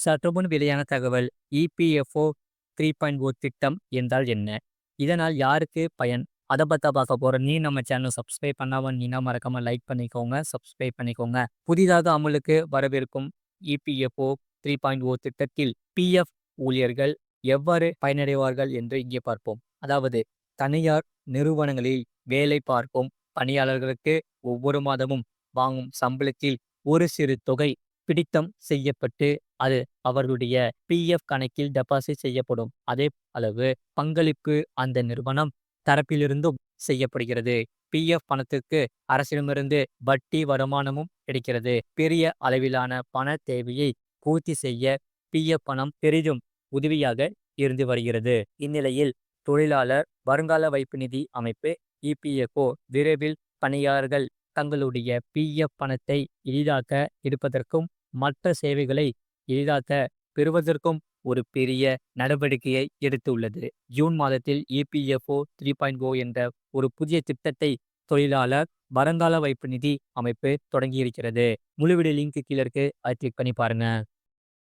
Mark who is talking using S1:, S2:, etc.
S1: சற்றுமுன் வெளியான தகவல். இபிஎஃப்ஓ 3.0 திட்டம் என்றால் என்ன? இதனால் யாருக்கு பயன்? அத பத்தி பார்க்க போறோம். நீ நம்ம சேனல் சப்ஸ்கிரைப் பண்ணாம இருந்தீங்கன்னா மறக்காம லைக் பண்ணிக்கோங்க, சப்ஸ்கிரைப் பண்ணிக்கோங்க. புதிதாக அமலுக்கு வரவிருக்கும் இபிஎஃப்ஓ 3.0 திட்டத்தில் பிஎஃப் ஊழியர்கள் எவ்வாறு பயனடைவார்கள் என்று இங்கே பார்ப்போம். அதாவது தனியார் நிறுவனங்களில் வேலை பார்க்கும் பணியாளர்களுக்கு ஒவ்வொரு மாதமும் வாங்கும் சம்பளத்தில் ஒரு சிறு தொகை பிடித்தம் செய்யப்பட்டு அது அவர்களுடைய பிஎஃப் கணக்கில் டெபாசிட் செய்யப்படும். அதே அளவு பங்களிப்பு அந்த நிறுவனம் தரப்பிலிருந்தும் செய்யப்படுகிறது. பிஎஃப் பணத்திற்கு அரசிடமிருந்து வட்டி வருமானமும் கிடைக்கிறது. பெரிய அளவிலான பண தேவையை பூர்த்தி செய்ய பிஎஃப் பணம் பெரிதும் உதவியாக இருந்து வருகிறது. இந்நிலையில் தொழிலாளர் வருங்கால வைப்பு நிதி அமைப்பு இபிஎஃப்ஓ விரைவில் பணியாளர்கள் தங்களுடைய பிஎஃப் பணத்தை எளிதாக்க எடுப்பதற்கும் மற்ற சேவைகளை எளிதாக்க பெறுவதற்கும் ஒரு பெரிய நடவடிக்கையை எடுத்துள்ளது. ஜூன் மாதத்தில் இபிஎஃப்ஓ 3.0 என்ற ஒரு புதிய திட்டத்தை தொழிலாளர் வருங்கால வைப்பு நிதி அமைப்பு தொடங்கியிருக்கிறது. முழு வீடியோ லிங்க் கீழே இருக்கு. அதை கிளிக் பண்ணி பாருங்க.